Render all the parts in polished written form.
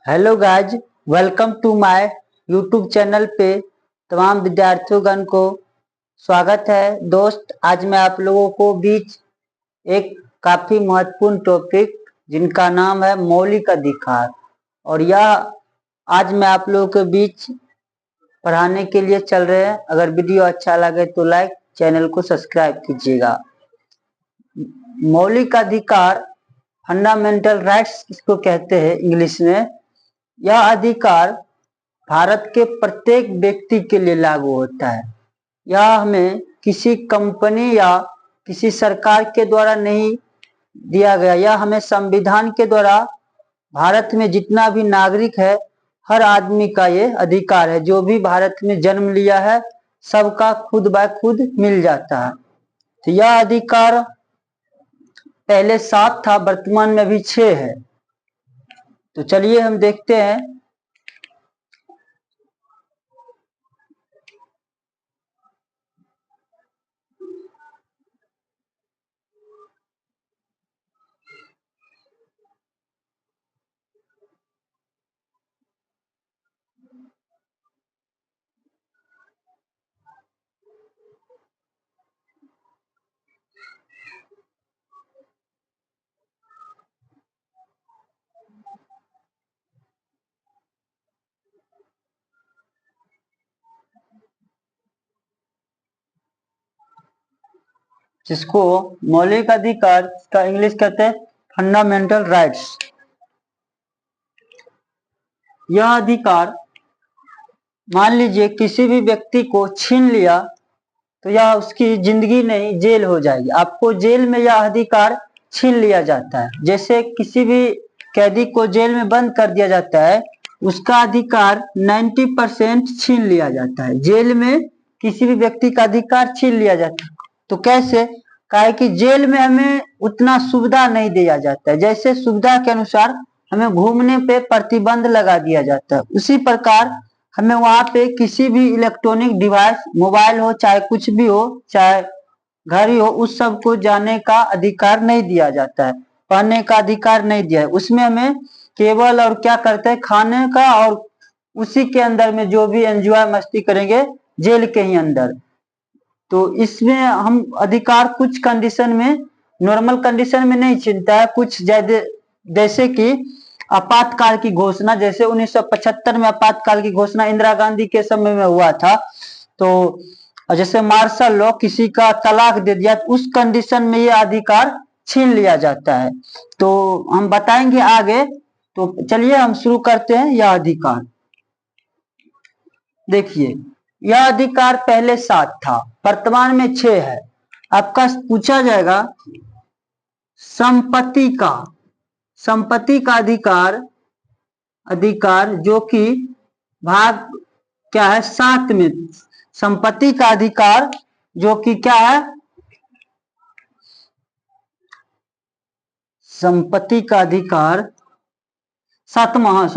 Hello guys, welcome to my YouTube channel पे तमाम विद्यार्थियों को स्वागत है। दोस्त, आज मैं आप लोगों को बीच एक काफी महत्वपूर्ण टॉपिक जिनका नाम है मौलिक अधिकार, और यह आज मैं आप लोगों के बीच पढ़ाने के लिए चल रहे हैं। अगर वीडियो अच्छा लगे तो लाइक, चैनल को सब्सक्राइब कीजिएगा। मौलिक अधिकार, फंडामेंटल राइट्स इसको कहते हैं इंग्लिश में। यह अधिकार भारत के प्रत्येक व्यक्ति के लिए लागू होता है। यह हमें किसी कंपनी या किसी सरकार के द्वारा नहीं दिया गया, यह हमें संविधान के द्वारा भारत में जितना भी नागरिक है, हर आदमी का ये अधिकार है। जो भी भारत में जन्म लिया है सबका खुद ब खुद मिल जाता है। तो यह अधिकार पहले 7 था, वर्तमान में अभी 6 है। तो चलिए हम देखते हैं। जिसको मौलिक अधिकार का इंग्लिश कहते हैं फंडामेंटल राइट्स। यह अधिकार मान लीजिए किसी भी व्यक्ति को छीन लिया तो यह उसकी जिंदगी नहीं, जेल हो जाएगी। आपको जेल में यह अधिकार छीन लिया जाता है। जैसे किसी भी कैदी को जेल में बंद कर दिया जाता है, उसका अधिकार 90% छीन लिया जाता है। जेल में किसी भी व्यक्ति का अधिकार छीन लिया जाता है। तो कैसे? काहे कि जेल में हमें उतना सुविधा नहीं दिया जाता है। जैसे सुविधा के अनुसार हमें घूमने पे प्रतिबंध लगा दिया जाता है, उसी प्रकार हमें वहां पे किसी भी इलेक्ट्रॉनिक डिवाइस, मोबाइल हो चाहे कुछ भी हो, चाहे घड़ी हो, उस सब को जाने का अधिकार नहीं दिया जाता है, पढ़ने का अधिकार नहीं दिया है। उसमें हमें केवल और क्या करते हैं, खाने का, और उसी के अंदर में जो भी एंजॉय मस्ती करेंगे जेल के ही अंदर। तो इसमें हम अधिकार कुछ कंडीशन में, नॉर्मल कंडीशन में नहीं छीनता है, कुछ ज्यादा, जैसे कि आपातकाल की घोषणा, जैसे 1975 में आपातकाल की घोषणा इंदिरा गांधी के समय में हुआ था। तो जैसे मार्शल लॉ, किसी का तलाक दे दिया, तो उस कंडीशन में ये अधिकार छीन लिया जाता है। तो हम बताएंगे आगे। तो चलिए हम शुरू करते हैं। यह अधिकार देखिए, यह अधिकार पहले 7 था, वर्तमान में 6 है। आपका पूछा जाएगा संपत्ति का अधिकार जो कि भाग क्या है, 7 में। संपत्ति का अधिकार जो कि क्या है, संपत्ति का अधिकार सातवां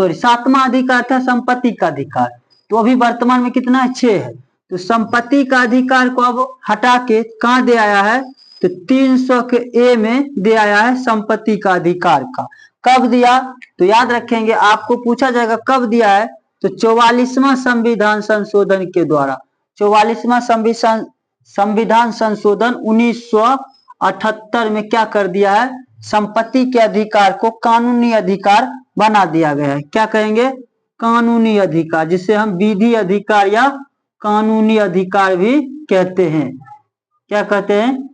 अधिकार था संपत्ति का अधिकार। तो अभी वर्तमान में कितना है, 6 है। तो संपत्ति का अधिकार को अब हटा के कहां दे आया है, तो 300 के ए में दे आया है संपत्ति का अधिकार का। कब दिया? तो याद रखेंगे, आपको पूछा जाएगा कब दिया है, तो 44वां संविधान संशोधन के द्वारा। 44वां संविधान संशोधन 1978 में क्या कर दिया है, संपत्ति के अधिकार को कानूनी अधिकार बना दिया गया है। क्या कहेंगे? कानूनी अधिकार, जिसे हम विधि अधिकार या कानूनी अधिकार भी कहते हैं। क्या कहते हैं?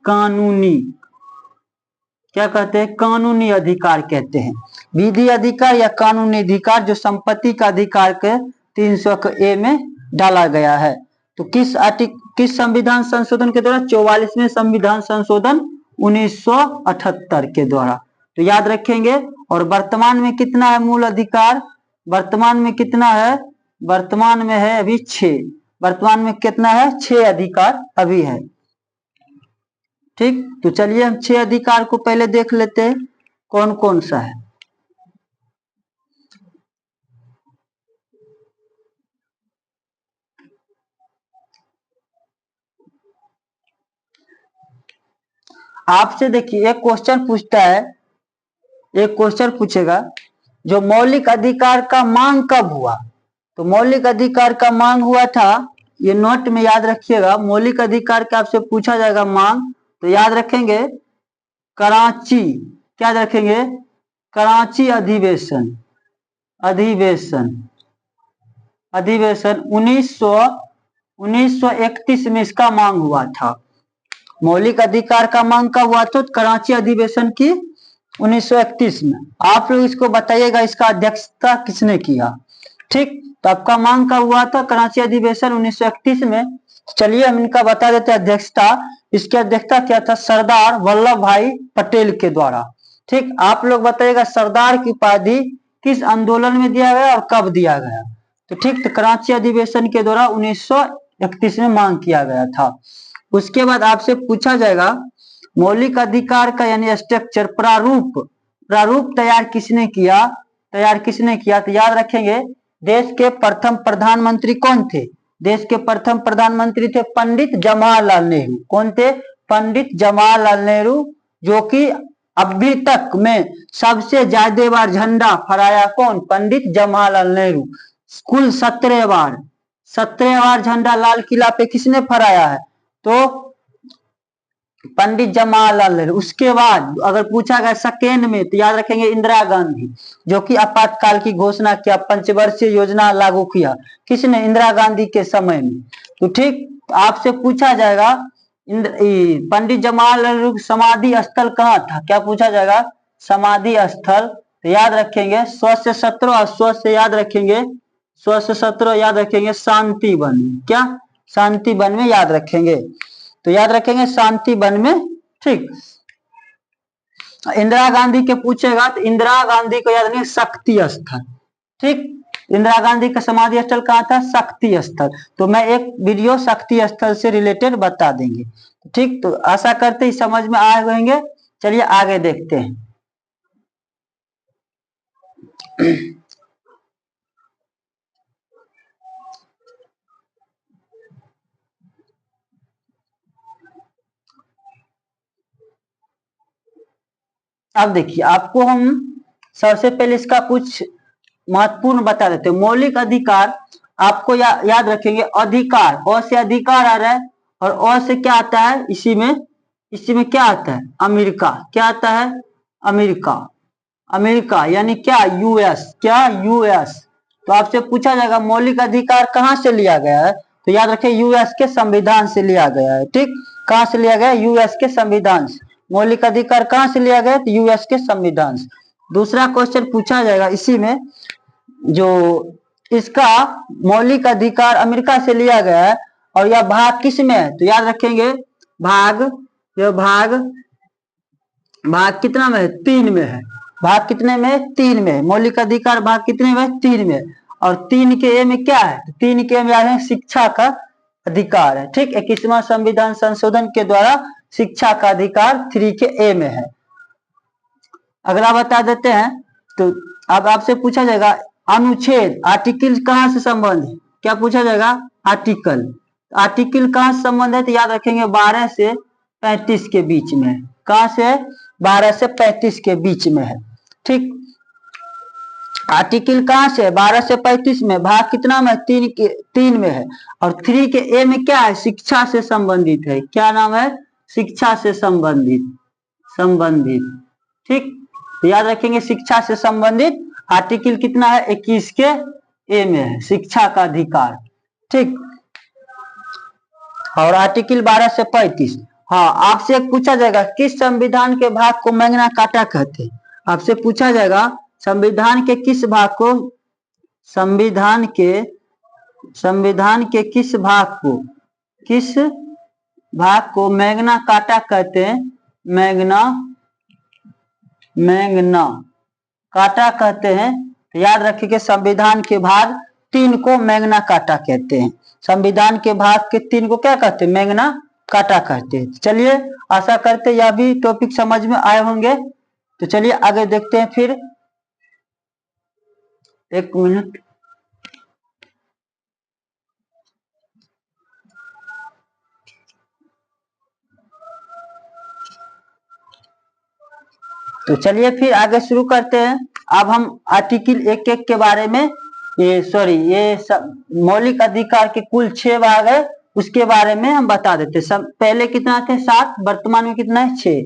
कानूनी अधिकार कहते हैं। विधि अधिकार या कानूनी अधिकार जो संपत्ति का अधिकार के 300 ए में डाला गया है। तो किस संविधान संशोधन के द्वारा? 44वें संविधान संशोधन 1978 के द्वारा। तो याद रखेंगे। और वर्तमान में कितना है मूल अधिकार? वर्तमान में कितना है? वर्तमान में है अभी 6। वर्तमान में कितना है? 6 अधिकार अभी है। ठीक, तो चलिए हम 6 अधिकार को पहले देख लेते हैं कौन कौन सा है। आपसे देखिए, एक क्वेश्चन पूछता है, एक क्वेश्चन पूछेगा जो मौलिक अधिकार का मांग कब हुआ? तो मौलिक अधिकार का मांग हुआ था, ये नोट में याद रखिएगा, मौलिक अधिकार का आपसे पूछा जाएगा मांग, तो याद रखेंगे कराची, क्या रखेंगे? कराची अधिवेशन, अधिवेशन, अधिवेशन 1931 में इसका मांग हुआ था। मौलिक अधिकार का मांग कब हुआ था? कराची अधिवेशन की 1931 में। आप लोग इसको बताइएगा इसका अध्यक्षता किसने किया? ठीक, तो आपका मांग कब हुआ था? कराची अधिवेशन 1931 में। चलिए हम इनका बता देते हैं अध्यक्षता। इसकी अध्यक्षता क्या था? सरदार वल्लभ भाई पटेल के द्वारा। ठीक, आप लोग बताइएगा सरदार की उपाधि किस आंदोलन में दिया गया और कब दिया गया? तो ठीक, तो कराची अधिवेशन के द्वारा 1931 में मांग किया गया था। उसके बाद आपसे पूछा जाएगा मौलिक अधिकार का यानी स्ट्रक्चर, प्रारूप, प्रारूप तैयार किसने किया? तैयार किसने किया? तो याद रखेंगे देश के प्रथम प्रधानमंत्री कौन थे? देश के प्रथम प्रधानमंत्री थे पंडित जवाहरलाल नेहरू। कौन थे? पंडित जवाहरलाल नेहरू, जो कि अभी तक में सबसे ज्यादा बार झंडा फहराया कौन? पंडित जवाहरलाल नेहरू। कुल 17 बार, 17 बार झंडा लाल किला पे किसने फहराया है? तो पंडित जवाहरलाल नेहरू। उसके बाद अगर पूछा गया सेकेंड में, तो याद रखेंगे इंदिरा गांधी, जो कि आपातकाल की घोषणा किया, पंचवर्षीय योजना लागू किया, किसने? इंदिरा गांधी के समय में। तो ठीक, आपसे पूछा जाएगा पंडित जवाहरलाल नेहरू समाधि स्थल कहाँ था? क्या पूछा जाएगा? समाधि स्थल, तो याद रखेंगे 100 से 17 और 100 से याद रखेंगे 100 से 17 याद रखेंगे शांति वन। क्या? शांति वन में याद रखेंगे, तो याद रखेंगे शांति वन में। ठीक, इंदिरा गांधी के पूछेगा तो इंदिरा गांधी को याद रखेंगे शक्ति स्थल। ठीक, इंदिरा गांधी का समाधि स्थल कहाँ था? शक्ति स्थल। तो मैं एक वीडियो शक्ति स्थल से रिलेटेड बता देंगे। ठीक, तो आशा करते ही समझ में आए होंगे। चलिए आगे देखते हैं। अब देखिए, आपको हम सबसे पहले इसका कुछ महत्वपूर्ण बता देते हैं। मौलिक अधिकार आपको याद रखेंगे अधिकार, अ से अधिकार आ रहा है और अ से क्या आता है? इसी में क्या आता है? अमेरिका। क्या आता है? अमेरिका, अमेरिका यानी क्या? यूएस। क्या? यूएस। तो आपसे पूछा जाएगा मौलिक अधिकार कहाँ से लिया गया है? तो याद रखें यूएस के संविधान से लिया गया है। ठीक, कहाँ से लिया गया? यूएस के संविधान से। मौलिक अधिकार कहाँ से लिया गया? तो यूएस के संविधान से। दूसरा क्वेश्चन पूछा जाएगा इसी में, जो इसका मौलिक अधिकार अमेरिका से लिया गया है और यह भाग किस में है? तो याद रखेंगे भाग, यह भाग कितना में है? 3 में है। भाग कितने में? 3 में। मौलिक अधिकार भाग कितने में? 3 में। और 3 के ए में क्या है? 3 के ए में है शिक्षा का अधिकार है। ठीक, 21वां संविधान संशोधन के द्वारा शिक्षा का अधिकार 3 के ए में है। अगला बता देते हैं। तो अब आपसे पूछा जाएगा अनुच्छेद, आर्टिकल कहां से संबंध है? क्या पूछा जाएगा? आर्टिकल। आर्टिकल कहां से संबंध है? तो याद रखेंगे 12 से 35 के बीच में है। कहां से? 12 से 35 के बीच में है। ठीक, आर्टिकल कहां से? 12 से 35 में। भाग कितना में? 3 में है। और 3 के ए में क्या है? शिक्षा से संबंधित है। क्या नाम है? शिक्षा से संबंधित, संबंधित। ठीक, तो याद रखेंगे शिक्षा से संबंधित आर्टिकल कितना है? 21 के ए में है, शिक्षा का अधिकार। ठीक, और आर्टिकल 12 से 35। हाँ, आपसे एक पूछा जाएगा किस संविधान के भाग को मैग्ना कार्टा कहते हैं? आपसे पूछा जाएगा संविधान के किस भाग को, संविधान के किस भाग को मैग्ना कार्टा कहते हैं? मैग्ना कार्टा कहते हैं। तो याद रखिए संविधान के भाग 3 को मैग्ना कार्टा कहते हैं। संविधान के भाग के 3 को क्या कहते हैं? मैग्ना कार्टा कहते हैं। चलिए आशा करते यह भी टॉपिक समझ में आए होंगे। तो चलिए आगे देखते हैं फिर। एक मिनट, तो चलिए फिर आगे शुरू करते हैं। अब हम आर्टिकल एक एक के बारे में, ये मौलिक अधिकार के कुल 6 भाग है, उसके बारे में हम बता देते। सब पहले कितना थे 7, वर्तमान में कितना है 6।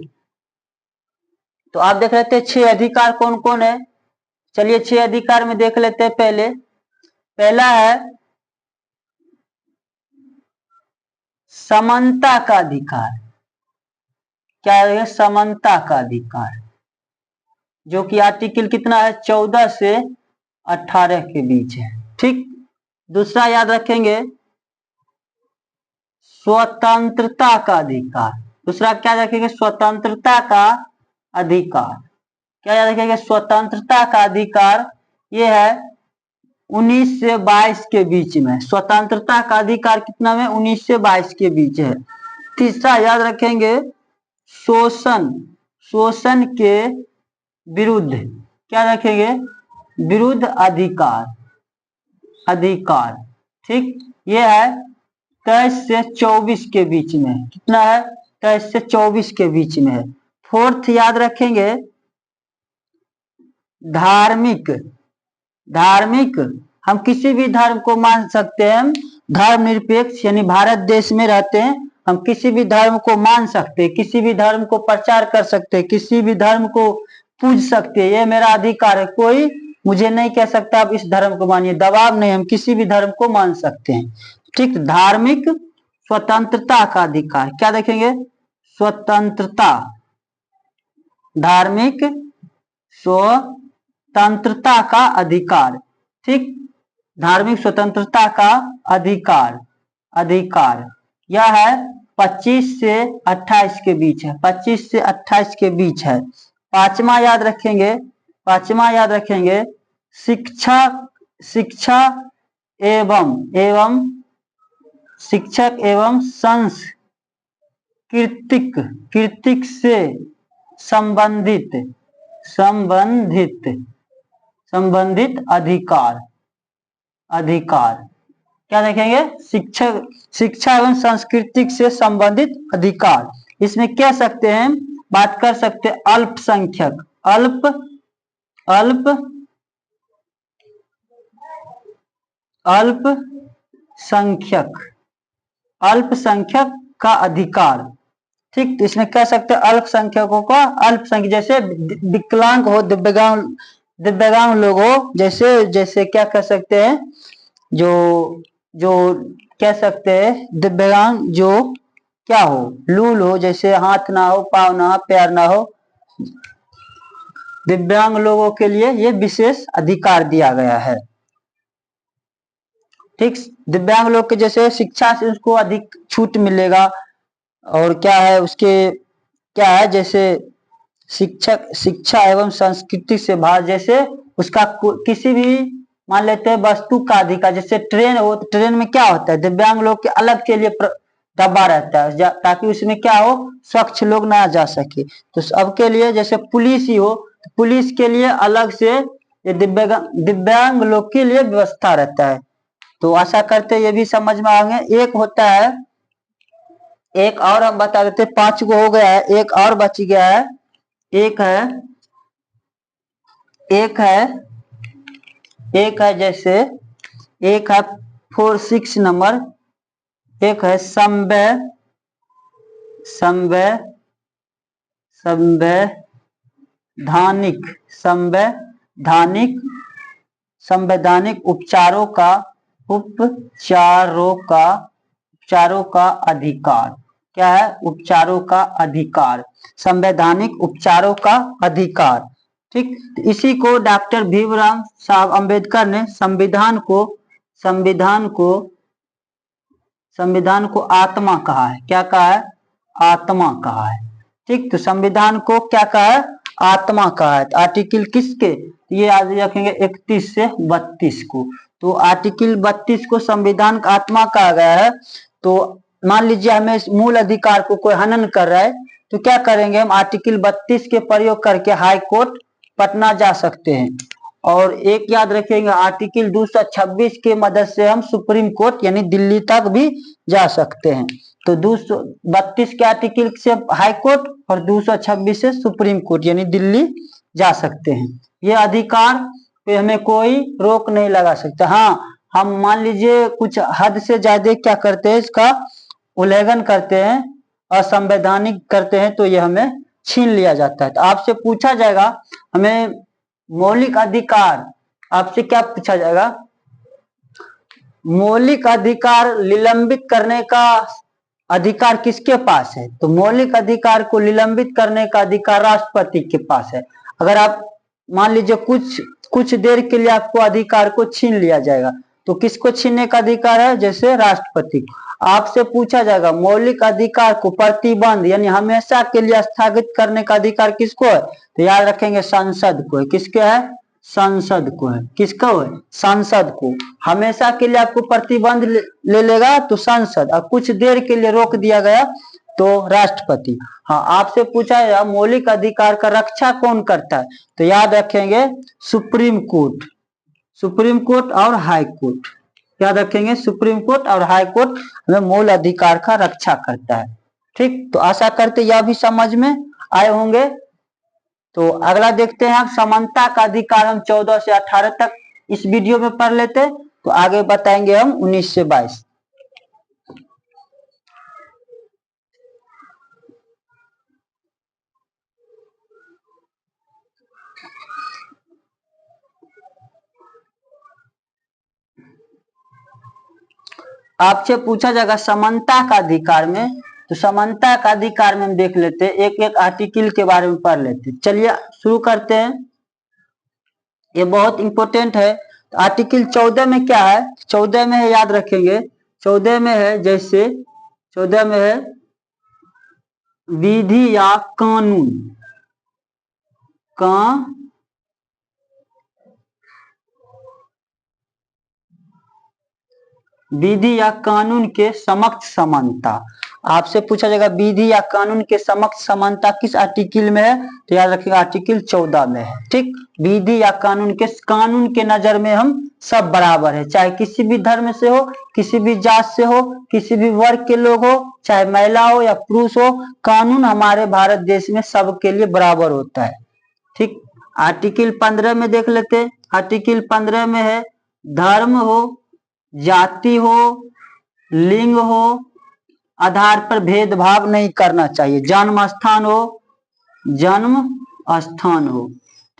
तो आप देख लेते हैं 6 अधिकार कौन कौन है। चलिए 6 अधिकार में देख लेते हैं। पहला है समानता का अधिकार। क्या है? समानता का अधिकार, जो कि आर्टिकल कितना है 14 से 18 के बीच है। ठीक। दूसरा याद रखेंगे स्वतंत्रता का अधिकार। दूसरा क्या रखेंगे? स्वतंत्रता का अधिकार। क्या याद रखेंगे? स्वतंत्रता का अधिकार ये है 19 से 22 के बीच में। स्वतंत्रता का अधिकार कितना में? 19 से 22 के बीच है। तीसरा याद रखेंगे शोषण के विरुद्ध। क्या रखेंगे? विरुद्ध अधिकार। ठीक। ये है 23 से 24 के बीच में। कितना है? 23 से 24 के बीच में है। फोर्थ याद रखेंगे धार्मिक। हम किसी भी धर्म को मान सकते हैं। धर्मनिरपेक्ष यानी भारत देश में रहते हैं, हम किसी भी धर्म को मान सकते हैं, किसी भी धर्म को प्रचार कर सकते हैं, किसी भी धर्म को पूज सकते हैं। ये मेरा अधिकार है। कोई मुझे नहीं कह सकता आप इस धर्म को मानिए, दबाव नहीं, हम किसी भी धर्म को मान सकते हैं। ठीक। धार्मिक स्वतंत्रता का अधिकार। क्या देखेंगे? स्वतंत्रता, धार्मिक स्वतंत्रता का अधिकार। ठीक। धार्मिक स्वतंत्रता का अधिकार यह है 25 से 28 के बीच है। 25 से 28 के बीच है। पांचवा याद रखेंगे शिक्षा एवं सांस्कृतिक से संबंधित अधिकार। क्या देखेंगे? शिक्षा एवं संस्कृति से संबंधित अधिकार। इसमें कह सकते हैं, बात कर सकते हैं अल्पसंख्यक का अधिकार। ठीक। तो इसमें कह सकते हैं अल्पसंख्यकों का, अल्पसंख्यक जैसे विकलांग हो, दिव्यांग लोग हो, जैसे क्या कह सकते हैं, जो कह सकते हैं दिव्यांग, जो क्या हो, लूल हो, जैसे हाथ ना हो, पाँव ना हो, पैर ना हो, दिव्यांग लोगों के लिए ये विशेष अधिकार दिया गया है। ठीक। दिव्यांग लोग के जैसे शिक्षा से उसको अधिक छूट मिलेगा। और क्या है उसके, क्या है, जैसे शिक्षा एवं संस्कृति से भाग, जैसे उसका किसी भी मान लेते हैं वस्तु का अधिकार। जैसे ट्रेन हो, तो ट्रेन में क्या होता है, दिव्यांग लोग के अलग के लिए डब्बा रहता है, ताकि उसमें क्या हो, स्वच्छ लोग ना जा सके। तो सबके लिए, जैसे पुलिस ही हो, तो पुलिस के लिए अलग से ये दिव्यांग लोग के लिए व्यवस्था रहता है। तो आशा करते ये भी समझ में आएंगे। एक होता है, एक और हम बता देते, 5 को हो गया है, एक और बच गया है। एक है जैसे, एक है 46 नंबर, एक है संवैधानिक उपचारों का अधिकार। क्या है? उपचारों का अधिकार, संवैधानिक उपचारों का अधिकार। ठीक। इसी को डॉक्टर भीमराव साहब अंबेडकर ने संविधान को आत्मा कहा है। क्या कहा है? आत्मा कहा है। ठीक। तो संविधान को क्या कहा है? आत्मा कहा है। आर्टिकल किसके? ये याद रखेंगे 31 से 32 को। तो आर्टिकल 32 को संविधान का आत्मा कहा गया है। तो मान लीजिए हमें मूल अधिकार को कोई हनन कर रहा है, तो क्या करेंगे हम? आर्टिकल 32 के प्रयोग करके हाई कोर्ट पटना जा सकते हैं। और एक याद रखेंगे, आर्टिकल 226 के मदद से हम सुप्रीम कोर्ट यानी दिल्ली तक भी जा सकते हैं। तो 232 के आर्टिकल से हाई कोर्ट और 226 से सुप्रीम कोर्ट यानी दिल्ली जा सकते हैं। ये अधिकार पे हमें कोई रोक नहीं लगा सकता। हाँ, हम मान लीजिए कुछ हद से ज्यादा क्या करते हैं, इसका उल्लंघन करते हैं, असंवैधानिक करते हैं, तो ये हमें छीन लिया जाता है। तो आपसे पूछा जाएगा हमें मौलिक अधिकार, आपसे क्या पूछा जाएगा, मौलिक अधिकार निलंबित करने का अधिकार किसके पास है? तो मौलिक अधिकार को निलंबित करने का अधिकार राष्ट्रपति के पास है। अगर आप मान लीजिए कुछ देर के लिए आपको अधिकार को छीन लिया जाएगा, तो किसको छीनने का अधिकार है? जैसे राष्ट्रपति को। आपसे पूछा जाएगा मौलिक अधिकार को प्रतिबंध यानी हमेशा के लिए स्थगित करने का अधिकार किसको है? तो याद रखेंगे संसद को है। किसके है? संसद को है। किसका है? संसद को। हमेशा के लिए आपको प्रतिबंध ले लेगा तो संसद, और कुछ देर के लिए रोक दिया गया तो राष्ट्रपति। हाँ, आपसे पूछा है मौलिक अधिकार का रक्षा कौन करता है? तो याद रखेंगे सुप्रीम कोर्ट। सुप्रीम कोर्ट और हाई कोर्ट, याद रखेंगे सुप्रीम कोर्ट और हाई कोर्ट हमें मूल अधिकार का रक्षा करता है। ठीक, तो आशा करते यह भी समझ में आए होंगे। तो अगला देखते हैं, आप समानता का अधिकार हम 14 से 18 तक इस वीडियो में पढ़ लेते, तो आगे बताएंगे हम 19 से 22। आपसे पूछा जाएगा समानता का अधिकार में, तो समानता का अधिकार में हम देख लेते हैं, एक एक आर्टिकल के बारे में पढ़ लेते हैं। चलिए शुरू करते हैं, ये बहुत इंपॉर्टेंट है। तो आर्टिकल 14 में क्या है? 14 में है, याद रखेंगे 14 में है, जैसे 14 में है विधि या कानून का विधि या कानून के समक्ष समानता। आपसे पूछा जाएगा विधि या कानून के समक्ष समानता किस आर्टिकल में है? तो याद रखिएगा आर्टिकल 14 में है। ठीक, विधि या कानून के नजर में हम सब बराबर है, चाहे किसी भी धर्म से हो, किसी भी जात से हो, किसी भी वर्ग के लोग हो, चाहे महिला हो या पुरुष हो, कानून हमारे भारत देश में सबके लिए बराबर होता है। ठीक, आर्टिकल 15 में देख लेते हैं। आर्टिकल 15 में है धर्म हो, जाति हो, लिंग हो, आधार पर भेदभाव नहीं करना चाहिए। जन्म स्थान हो,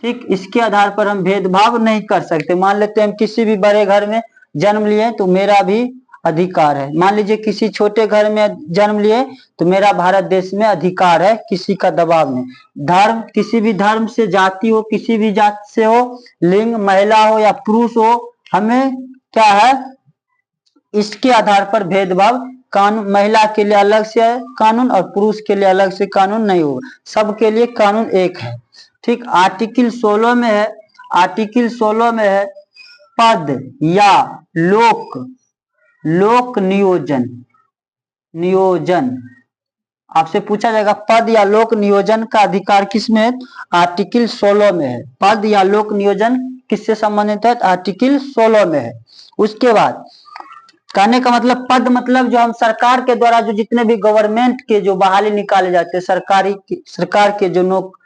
ठीक, इसके आधार पर हम भेदभाव नहीं कर सकते। मान लेते हैं हम किसी भी बड़े घर में जन्म लिए तो मेरा भी अधिकार है, मान लीजिए किसी छोटे घर में जन्म लिए तो मेरा भारत देश में अधिकार है, किसी का दबाव नहीं। धर्म, किसी भी धर्म से, जाति हो किसी भी जाति से हो, लिंग महिला हो या पुरुष हो, हमें क्या है, इसके आधार पर भेदभाव कानून, महिला के लिए अलग से है कानून और पुरुष के लिए अलग से कानून नहीं होगा, सबके लिए कानून एक है। ठीक, आर्टिकल 16 में है, आर्टिकल 16 में है पद या लोक नियोजन। आपसे पूछा जाएगा पद या लोक नियोजन का अधिकार किसमें है? आर्टिकल 16 में है। पद या लोक नियोजन किससे संबंधित है? आर्टिकल 16 में है। उसके बाद कहने का मतलब पद मतलब जो हम सरकार के द्वारा जो जितने भी गवर्नमेंट के जो बहाली निकाले जाते हैं, सरकार के जो नौक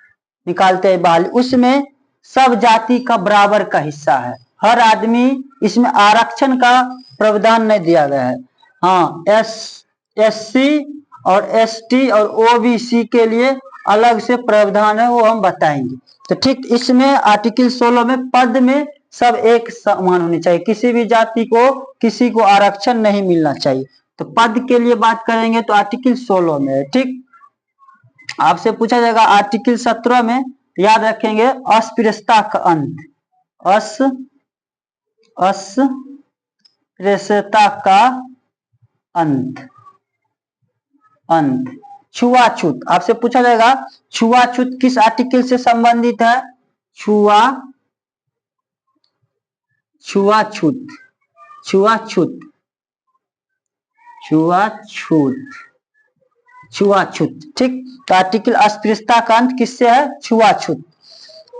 निकालते हैं बहाली, उसमें सब जाति का बराबर का हिस्सा है, हर आदमी, इसमें आरक्षण का प्रावधान नहीं दिया गया है। हाँ, एससी और एसटी और ओबीसी के लिए अलग से प्रावधान है, वो हम बताएंगे। तो ठीक, इसमें आर्टिकल 16 में पद में सब एक समान होने चाहिए, किसी भी जाति को किसी को आरक्षण नहीं मिलना चाहिए। तो पद के लिए बात करेंगे तो आर्टिकल 16 में है। ठीक, आपसे पूछा जाएगा आर्टिकल 17 में, याद रखेंगे अस्पृश्यता का अंत, अस्पृश्यता का अंत। छुआछूत, आपसे पूछा जाएगा छुआछूत किस आर्टिकल से संबंधित है? छुआछूत। ठीक, तो आर्टिकल अस्पृश्यता का अंत किससे है? छुआछूत।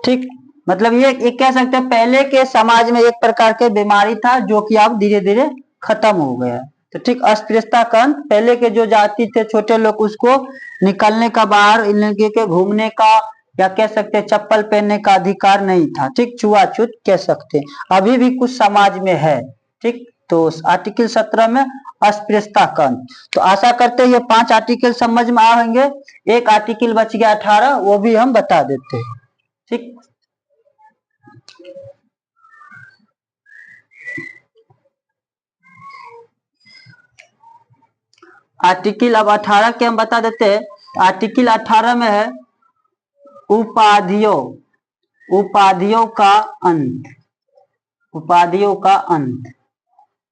ठीक, मतलब ये कह सकते हैं पहले के समाज में एक प्रकार के बीमारी था जो कि अब धीरे धीरे खत्म हो गया। तो ठीक, अस्पृश्यता का अंत, पहले के जो जाति थे छोटे लोग, उसको निकलने का, बाहर के घूमने का या कह सकते हैं चप्पल पहनने का अधिकार नहीं था। ठीक, छुआछूत कह सकते हैं, अभी भी कुछ समाज में है। ठीक, तो आर्टिकल 17 में अस्पृश्यता का अंत। तो आशा करते हैं ये 5 आर्टिकल समझ में आएंगे। एक आर्टिकल बच गया 18, वो भी हम बता देते हैं। ठीक, आर्टिकल अब 18 के हम बता देते हैं। आर्टिकल 18 में है उपाधियों का अंत। उपाधियों का अंत,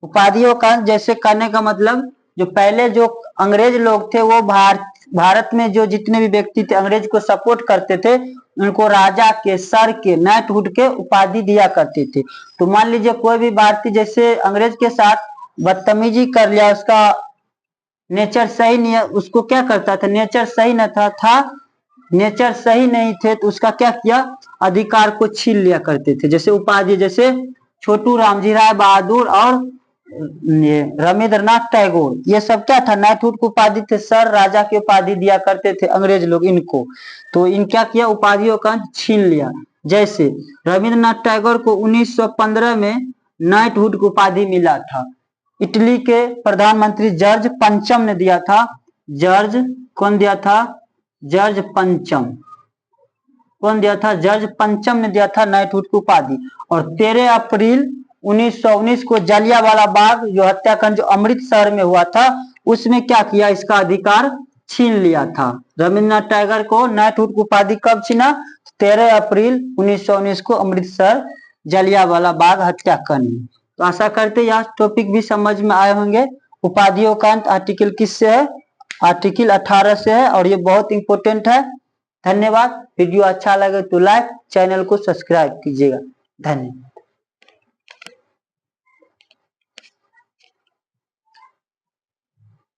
उपाधियों का अंत जैसे कहने का मतलब, जो पहले जो अंग्रेज लोग थे वो भारत में जो जितने भी व्यक्ति थे अंग्रेज को सपोर्ट करते थे, उनको राजा के, सर के, नाइटहुड के उपाधि दिया करते थे। तो मान लीजिए कोई भी भारतीय जैसे अंग्रेज के साथ बदतमीजी कर लिया, उसका नेचर सही नहीं है, उसको क्या करता था, नेचर सही न था नेचर सही नहीं थे तो उसका क्या किया, अधिकार को छीन लिया करते थे। जैसे उपाधि, जैसे छोटू रामजी राय बहादुर और रविंद्रनाथ टैगोर, ये सब क्या था, नाइटहुड की उपाधि थे, सर, राजा की उपाधि दिया करते थे अंग्रेज लोग इनको। तो इन क्या किया, उपाधियों का छीन लिया। जैसे रविंद्रनाथ टैगोर को 1915 में नाइटहुड की उपाधि मिला था। इटली के प्रधानमंत्री जॉर्ज पंचम ने दिया था। कौन दिया था, जॉर्ज पंचम। कौन दिया था, जॉर्ज पंचम ने दिया था नाइटहुड की उपाधि। और 13 अप्रैल 1919 को जलियांवाला बाग जो हत्याकांड जो अमृतसर में हुआ था, उसमें क्या किया, इसका अधिकार छीन लिया था। रविंद्रनाथ टैगोर को नाइटहुड की उपाधि कब छीना, 13 अप्रैल 1919 को अमृतसर जलियांवाला बाग हत्याकांड में। तो आशा करते यह टॉपिक भी समझ में आए होंगे। उपाधियों का अंत आर्टिकल किससे है, आर्टिकल 18 से है, और ये बहुत इंपॉर्टेंट है। धन्यवाद। वीडियो अच्छा लगे तो लाइक, चैनल को सब्सक्राइब कीजिएगा। धन्यवाद।